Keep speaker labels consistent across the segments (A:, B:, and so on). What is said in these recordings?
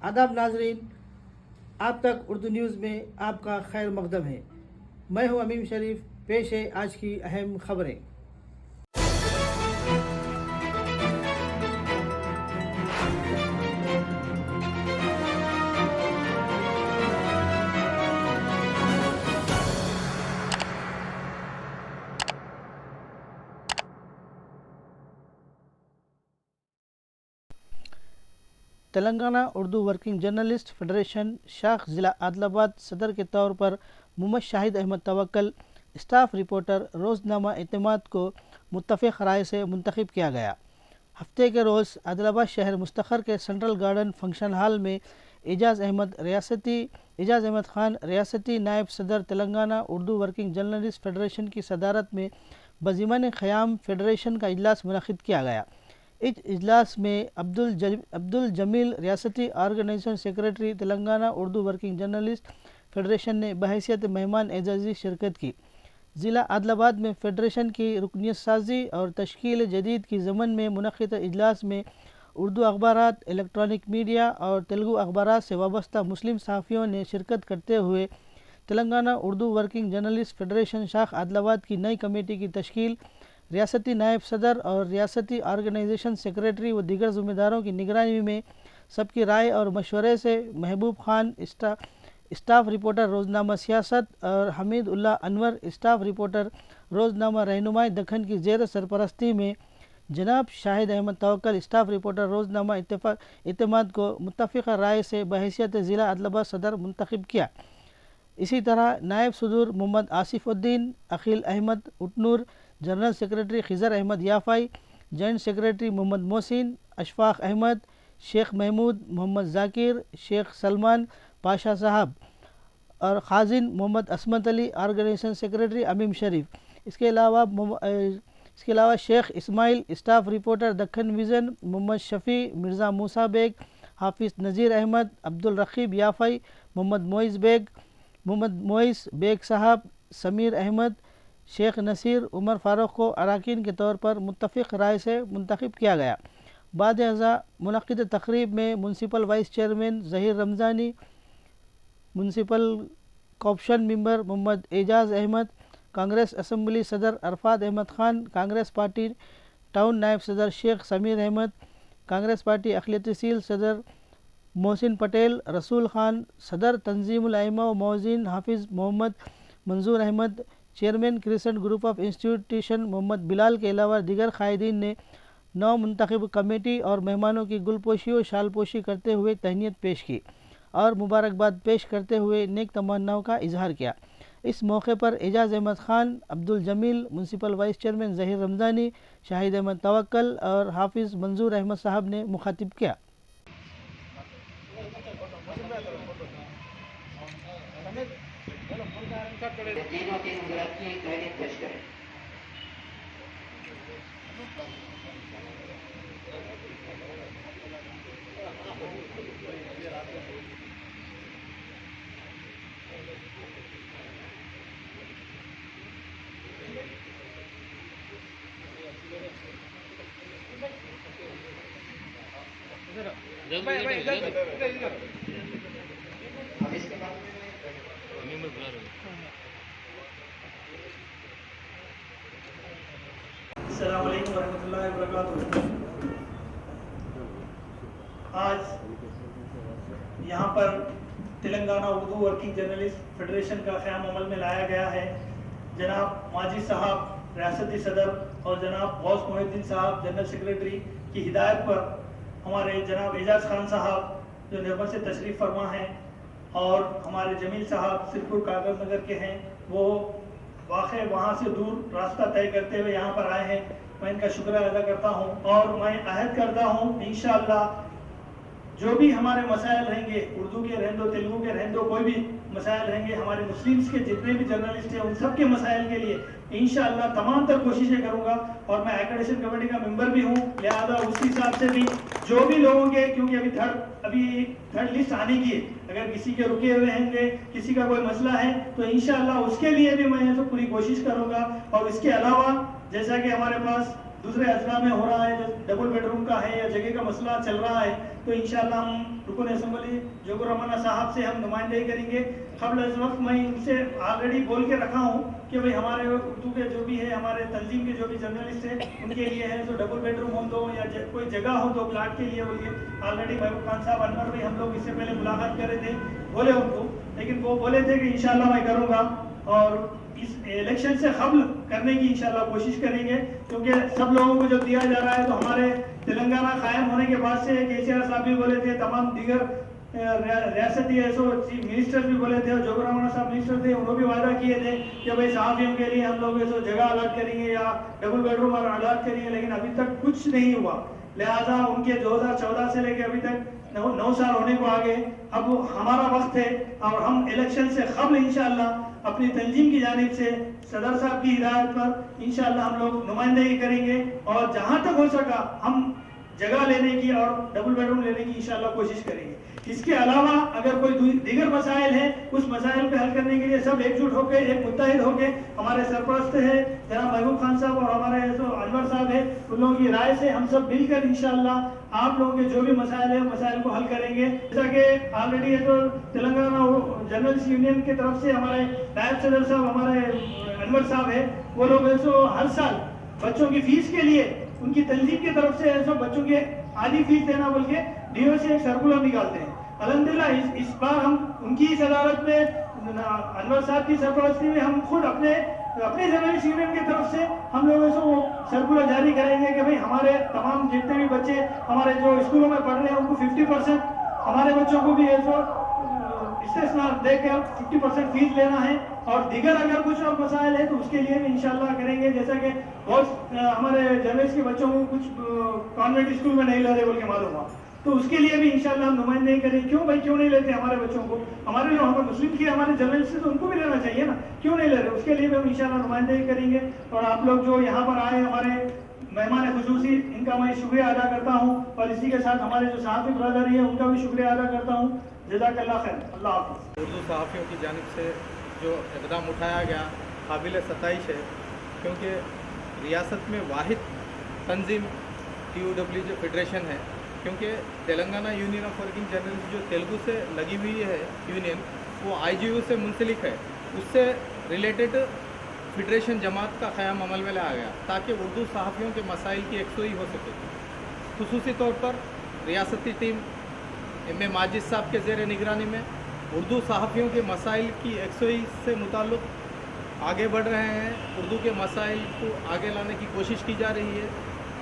A: आदाब नाजरीन, आप तक उर्दू न्यूज़ में आपका खैर मकदम है। मैं हूं अमीम शरीफ। पेश है आज की अहम खबरें। Telangana Urdu working journalist federation शाख ज़िला आदिलाबाद सदर के तौर पर मोहम्मद शाहिद अहमद तवक्कल स्टाफ रिपोर्टर रोज़नामा एतमाद को मुत्तफ़िक़ राय से मुंतखब किया गया। हफ्ते के रोज़ आदिलाबाद शहर मुस्तखर के सेंट्रल गार्डन फंक्शन हॉल में एजाज़ अहमद ख़ान रियासती नायब सदर Telangana Urdu working journalist federation की सदारत में बज़ीमन क़याम फेडरेशन का इजलास मुनक़िद किया गया। इस इजलास में अब्दुल जमील रियासती organisation secretary Telangana Urdu working journalist federation ने बहैसियत मेहमान एजाज़ी शिरकत की। ज़िला आदिलाबाद में फेडरेशन की रुकनियत साजी और तश्कील जदीद की ज़मन में मुनक़िद इजलास में उर्दू अखबारात, इलेक्ट्रॉनिक मीडिया और तेलुगु अखबारात से वाबस्ता मुस्लिम सहाफ़ियों ने शिरकत करते हुए Telangana Urdu working journalist federation शाख आदिलाबाद की नई कमेटी की तश्कील, रियासती नायब सदर और रियासती ऑर्गेनाइजेशन सेक्रेटरी व दीगर ज़िम्मेदारों की निगरानी में सबकी राय और मशवरे से महबूब खान स्टाफ रिपोर्टर रोज़नामा सियासत और हमीद उल्लाह अनवर स्टाफ रिपोर्टर रोज़नामा रहनुमाई दक्खन की ज़ेर सरपरस्ती में जनाब शाहिद अहमद तवक्कल स्टाफ रिपोर्टर रोज़नामा एतमाद को मुत्तफ़िक़ राय से बहैसियत ज़िला आदिलाबाद सदर मुंतखब किया। इसी तरह नायब सदूर Mohammad Asifuddin, Akhil Ahmed Utnoor, general secretary Khizar Ahmed Yafai, joint secretary Mohammad Mohsin, Ashfaq Ahmed, Sheikh Mahmood, Mohammad Zakir, Sheikh Salman Pasha साहब और ख़ाज़िन मोहम्मद असमत अली, ऑर्गेनाइजेशन सेक्रेटरी अमीम शरीफ। इसके अलावा Sheikh Ismail staff reporter Deccan vision, Mohammad Shafi, Mirza Musa Baig, Hafiz Nazeer Ahmed, Abdul Raqeeb Yafai, Mohammad Moiz Baig साहब, समीर अहमद, शेख नसीर, उमर फ़ारूक को अरकान के तौर पर मुत्तफ़िक़ राय से मुंतखब किया गया। बाद अज़ा मुनक़्क़िद तक़रीब में municipal vice chairman Zaheer Ramzani, municipal corporation member Mohammad Ejaz Ahmed, Congress assembly सदर अरफ़ात अहमद ख़ान, कांग्रेस पार्टी टाउन नायब सदर शेख समीर अहमद, कांग्रेस पार्टी अक़लियती सील सदर मोहसिन पटेल, रसूल ख़ान, सदर तंजीमुल अइम्मा व मौज़ीन Hafiz Mohammad Manzoor Ahmed, chairman Crescent group of institution Mohammad Bilal के अलावा दीगर क़ायदीन ने नौ मुंतखब कमेटी और मेहमानों की गुलपोशी व शालपोशी करते हुए तहनीत पेश की और मुबारकबाद पेश करते हुए नेक तमन्नाओं का इजहार किया। इस मौके पर Ejaz Ahmed Khan, Abdul Jameel, municipal vice chairman Zaheer Ramzani, Shahid Ahmed Tawakkal और हाफिज़ मंजूर अहमद साहब ने मुखातिब किया।
B: अस्सलामु अलैकुम वरहमतुल्लाहि वबरकातुहू। आज यहाँ पर Telangana Urdu working journalist federation का क़याम अमल में लाया गया है। जनाब माजिद साहब रियासती सदर और जनाब गौस मोहिद्दीन साहब जनरल सेक्रेटरी की हिदायत पर हमारे जनाब एजाज़ खान साहब जो निर्मल से तशरीफ़ फरमा हैं और हमारे जमील साहब सिरपुर कागज़ नगर के हैं, वो वाक़ई वहाँ से दूर रास्ता तय करते हुए यहाँ पर आए हैं। मैं इनका शुक्रिया अदा करता हूँ और मैं अहद करता हूँ इंशाअल्लाह जो भी हमारे मसाइल रहेंगे, उर्दू के रहें दो, तेलुगु के रहें दो, कोई भी मसाइल रहेंगे, हमारे मुस्लिम्स के जितने भी जर्नलिस्ट हैं उन सब के मसाइल के लिए इंशाअल्लाह तमाम तर कोशिशें करूँगा। और मैं एक्रेडिटेशन कमेटी का मेंबर भी हूँ, लिहाजा उस हिसाब से भी जो भी लोगों के, क्योंकि अभी थर्ड लिस्ट आने की है, अगर किसी के रुके हुए होंगे, किसी का कोई मसला है तो इंशाअल्लाह उसके लिए भी मैं तो पूरी कोशिश करूँगा। और इसके अलावा जैसा कि हमारे पास दूसरे अजला में हो रहा है, जो डबल बेडरूम का है या जगह का मसला चल रहा है, तो इंशाल्लाह हम रुकन असम्बली जोगर रमाना साहब से हम नुमाइंदगी करेंगे। क़ब्ल इस वक्त मैं इनसे ऑलरेडी बोल के रखा हूँ कि भाई हमारे उर्दू के जो भी है, हमारे तंजीम के जो भी जर्नलिस्ट हैं, उनके लिए है तो डबल बेडरूम हो दो या कोई जगह हो दो प्लाट के लिए बोलिए। ऑलरेडी महबूब खान साहब अनवर भी हम लोग इससे पहले मुलाकात करे थे, बोले उनको, लेकिन वो बोले थे कि इंशाल्लाह मैं करूँगा और इस इलेक्शन से कब्ल करने की इंशाल्लाह कोशिश करेंगे, क्योंकि सब लोगों को जब दिया जा रहा है तो हमारे तेलंगाना कायम होने के बाद से केसीआर साहब भी बोले थे, तमाम दीगर रियासती ऐसो चीफ मिनिस्टर भी बोले थे और जोगर रमाना साहब मिनिस्टर थे, उन्होंने भी वादा किए थे कि भाई सहाफ़ियों के लिए हम लोग ऐसो जगह अलॉट करेंगे या डबल बेडरूम अलॉट करेंगे, लेकिन अभी तक कुछ नहीं हुआ। लिहाजा उनके 2014 से लेकर अभी तक 9 साल होने को आ गए। अब हमारा वक्त है और हम इलेक्शन से कब्ल इंशाल्लाह अपनी तंजीम की जानिब से सदर साहब की हिदायत पर इंशाल्लाह हम लोग नुमाइंदगी करेंगे और जहां तक हो सका हम जगह लेने की और डबल बेडरूम लेने की इंशाल्लाह कोशिश करेंगे। इसके अलावा अगर कोई दीगर मसाइल है, उस मसाइल पे हल करने के लिए सब एकजुट होकर, एक मुत्तहिद होकर, हमारे सरपरस्त है जनाब महबूब खान साहब और हमारे जो अनवर साहब है, उन लोगों की राय से हम सब मिलकर इंशाल्लाह आप लोगों के जो भी मसाइल है मसाइल को हल करेंगे। जैसा कि ऑलरेडी तो तेलंगाना जर्नलिस्ट यूनियन की तरफ से हमारे नायब सदर साहब हमारे अनवर साहब है, वो लोग ऐसो हर साल बच्चों की फीस के लिए उनकी तंजीम की तरफ से ऐसो बच्चों के आधी फीस देना बोल के डीओ से एक सर्कुलर निकालते हैं। अल्हम्दुलिल्लाह इस बार हम उनकी सदारत में, अनवर साहब की सरपरस्ती में हम खुद अपने जर्नलिस्ट यूनियन की तरफ से हम लोगों से सर्कुलर जारी करेंगे कि भाई हमारे तमाम जितने भी बच्चे हमारे जो स्कूलों में पढ़ रहे हैं उनको 50% हमारे बच्चों को भी ऐसा इस्तेस्ना देकर 50% फीस लेना है और दीगर अगर कुछ और मसाइल है तो उसके लिए भी इंशाल्लाह करेंगे। जैसा कि बहुत हमारे जर्नलिस्ट के बच्चों को कुछ कॉन्वेंट स्कूल में नहीं ले रहे बोल के मालूम हुआ, तो उसके लिए भी इंशाल्लाह हम नुमाइंदगी करें। क्यों भाई, क्यों नहीं लेते हमारे बच्चों को? हमारे जो हमारे मुस्लिम के हमारे जर्नलिस्ट तो उनको भी लेना चाहिए ना, क्यों नहीं ले रहे? उसके लिए भी हम इंशाल्लाह नुमाइंदगी करेंगे। और आप लोग जो यहाँ पर आए हमारे मेहमान खुसूसी, इनका मैं शुक्रिया अदा करता हूँ और इसी के साथ हमारे जो सहाफ़ी ब्रदर हैं उनका भी शुक्रिया अदा करता हूँ। जज़ाकल्लाह खैर, अल्लाह हाफ़िज़।
C: उर्दू सहाफ़ियों की जानिब से जो इक़दाम उठाया गया काबिल सताइश है, क्योंकि रियासत में वाहिद तंजीम TUW फेडरेशन है, क्योंकि Telangana union of working journalist जो तेलुगु से लगी हुई है यूनियन, वो IGU से मुंसलिक है, उससे रिलेटेड फेडरेशन जमात का क़याम अमल में लाया गया ताकि उर्दू सहाफ़ियों के मसाइल की यकसुई हो सके। खुसूसी तौर पर रियासती टीम M.A. माजिद साहब के ज़ेर निगरानी में उर्दू सहाफ़ियों के मसाइल की यकसुई से मुताल्लिक़ आगे बढ़ रहे हैं। उर्दू के मसाइल को आगे लाने की कोशिश की जा रही है,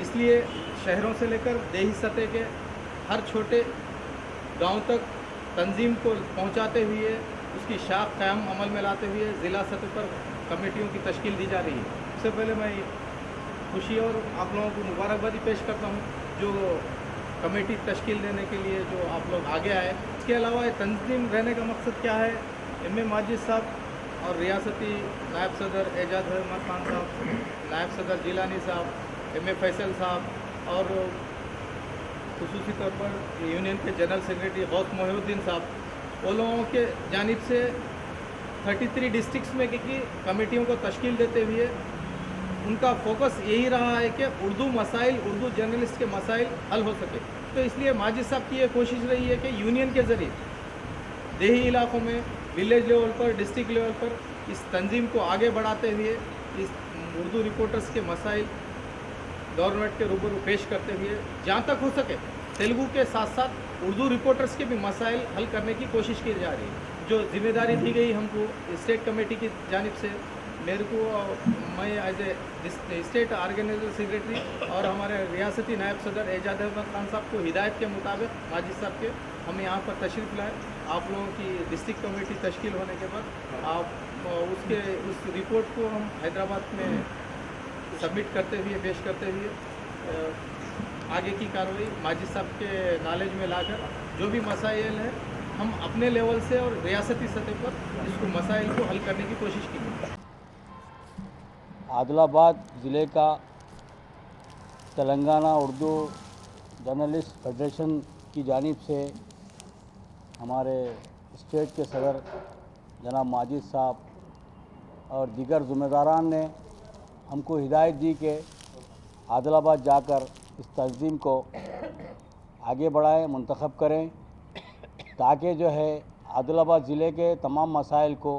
C: इसलिए शहरों से लेकर देही सतह के हर छोटे गांव तक तंजीम को पहुंचाते हुए उसकी शाख क़याम अमल में लाते हुए ज़िला सतह पर कमेटियों की तश्कील दी जा रही है। सबसे पहले मैं खुशी और आप लोगों को मुबारकबादी पेश करता हूँ जो कमेटी तश्कील देने के लिए जो आप लोग आगे आए। इसके अलावा ये तंजीम रहने का मकसद क्या है? M.A. माजिद साहब और रियासती नायब सदर एजाज अहमद खान साहब, नायब सदर जिलानी साहब, M.A. फैसल साहब और खुसूसी तौर पर यूनियन के जनरल सेक्रेटरी गौस मोहिउद्दीन साहब, वो लोगों के जानिब से 33 डिस्ट्रिक्ट्स में की कमेटियों को तश्कील देते हुए उनका फोकस यही रहा है कि उर्दू मसाइल, उर्दू जर्नलिस्ट के मसाइल हल हो सके। तो इसलिए माजिद साहब की ये कोशिश रही है कि यूनियन के ज़रिए देही इलाकों में, विलेज लेवल पर, डिस्ट्रिक्ट लेवल पर इस तंजीम को आगे बढ़ाते हुए इस उर्दू रिपोर्टर्स के मसाइल गवर्नमेंट के रूबरू पेश करते हुए जहाँ तक हो सके तेलुगु के साथ साथ उर्दू रिपोर्टर्स के भी मसाइल हल करने की कोशिश की जा रही है। जो जिम्मेदारी दी गई हमको स्टेट कमेटी की जानिब से, मेरे को, मैं as a state organiser secretary और हमारे रियासती नायब सदर एजाज अहमद खान साहब को हिदायत के मुताबिक माजिद साहब के हम यहाँ पर तशरीफ़ लाए। आप लोगों की डिस्ट्रिक्ट कमेटी तश्कील होने के बाद आप उस रिपोर्ट को हम हैदराबाद में सबमिट करते हुए, पेश करते हुए आगे की कार्रवाई माजिद साहब के नॉलेज में लाकर जो भी मसाइल है हम अपने लेवल से और रियासती सतह पर इसको मसाइल को हल करने की कोशिश की।
D: आदिलाबाद ज़िले का तेलंगाना उर्दू जर्नलिस्ट फेडरेशन की जानिब से हमारे स्टेट के सदर जनाब माजिद साहब और दीगर ज़िम्मेदारान ने हमको हिदायत दी कि आदिलाबाद जाकर इस तंजीम को आगे बढ़ाएं, मुंतखब करें, ताकि जो है आदिलाबाद ज़िले के तमाम मसाइल को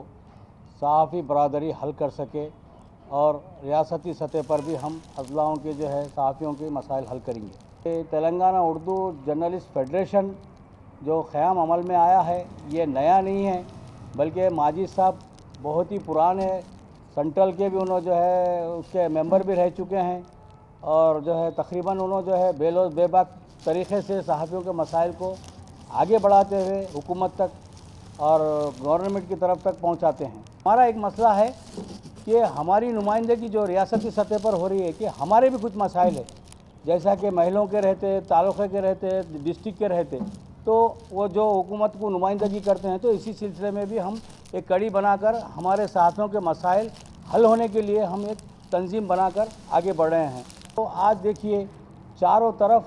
D: सहाफ़ी बरादरी हल कर सके और रियासती सतह पर भी हम अजलाओं के जो है सहाफ़ियों के मसाइल हल करेंगे। तेलंगाना उर्दू जर्नलिस्ट फेडरेशन जो क़याम अमल में आया है, ये नया नहीं है, बल्कि माजिद साहब बहुत ही पुराने सेंट्रल के भी उन्होंने जो है उसके मेंबर भी रह चुके हैं और जो है तकरीबन उन्होंने जो है बेबाक तरीक़े से सहाफ़ियों के मसाइल को आगे बढ़ाते हुए हुकूमत तक और गवर्नमेंट की तरफ तक पहुंचाते हैं। हमारा एक मसला है कि हमारी नुमाइंदगी जो रियासती सतह पर हो रही है कि हमारे भी कुछ मसाइल है, जैसा कि महलों के रहते, तालुक़े के रहते, डिस्ट्रिक्ट के रहते, तो वो जो हुकूमत को नुमाइंदगी करते हैं, तो इसी सिलसिले में भी हम एक कड़ी बनाकर हमारे सहाफ़ियों के मसाइल हल होने के लिए हम एक तंजीम बनाकर आगे बढ़ रहे हैं। तो आज देखिए चारों तरफ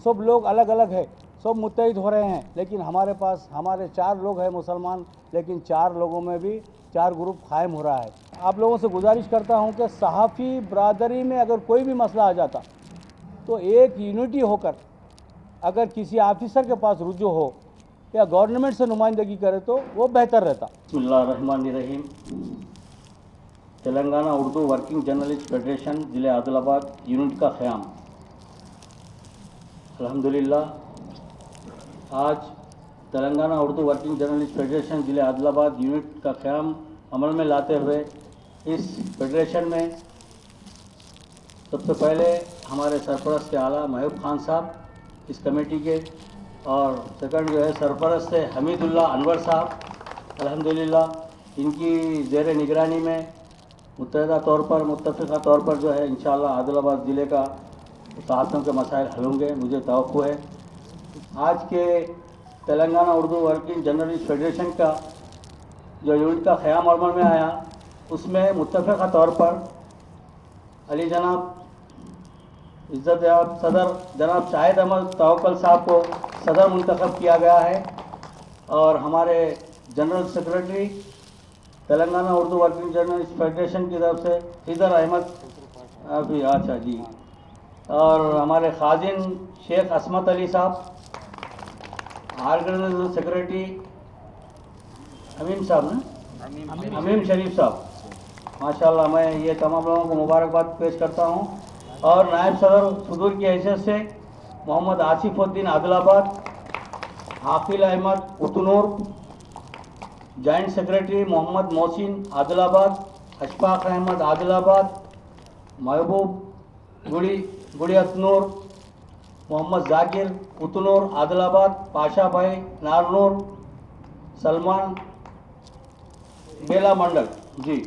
D: सब लोग अलग अलग है, सब मुत्तहिद हो रहे हैं, लेकिन हमारे पास हमारे 4 लोग हैं मुसलमान, लेकिन 4 लोगों में भी 4 ग्रुप कायम हो रहा है। आप लोगों से गुजारिश करता हूं कि सहाफ़ी बरादरी में अगर कोई भी मसला आ जाता तो एक यूनिटी होकर अगर किसी ऑफिसर के पास रुजू हो या गवर्नमेंट से नुमाइंदगी करे तो वो बेहतर रहता। बिस्मिल्लाहिर्रहमानिर्रहीम। Telangana Urdu working journalist federation ज़िले आदिलाबाद यूनिट का क़याम। अल्हम्दुलिल्लाह आज Telangana Urdu working journalist federation ज़िले आदिलाबाद यूनिट का क़याम अमल में लाते हुए इस फेडरेशन में सबसे पहले हमारे सरपरस्त आला महबूब खान साहब इस कमेटी के, और सेकंड जो है सरपरस्त हमीदुल्लाह अनवर साहब। अल्हम्दुलिल्लाह इनकी ज़ेर निगरानी में मुत्तहिदा तौर पर मुत्तफ़िक़ा तौर पर जो है इंशाअल्लाह आदिलाबाद ज़िले का सहाफ़ियों के मसाइल हल होंगे, मुझे तवक्को है। आज के Telangana Urdu working journalist federation का जो यूनिट का क़याम अमल में आया, उसमें मुत्तफ़िक़ा तौर पर अली जनाब इज़्ज़त याब सदर जनाब शाहिद अहमद तवक्कल साहब को सदर मुंतखब किया गया है, और हमारे general secretary Telangana Urdu working journalist federation की तरफ से खिज़र अहमद अभी अच्छा जी, और हमारे खाजिन शेख असमत अली साहब, ऑर्गेनाइजेशन सेक्रेटरी अमीम साहब ना अमीम शरीफ साहब। माशाल्लाह मैं ये तमाम लोगों को मुबारकबाद पेश करता हूँ। और नायब सदर सदूर की हैसियत से मोहम्मद आसिफुद्दीन आदिलाबाद, हाफिल अहमद उतनूर, जॉइंट सेक्रेटरी मोहम्मद मोहसिन आदिलाबाद, अशफाक अहमद आदिलाबाद, महबूब गुड़ी अतनूर, मोहम्मद जाकिर उतनूर आदिलाबाद, पाशा भाई नारनूर, सलमान बेला मंडल जी।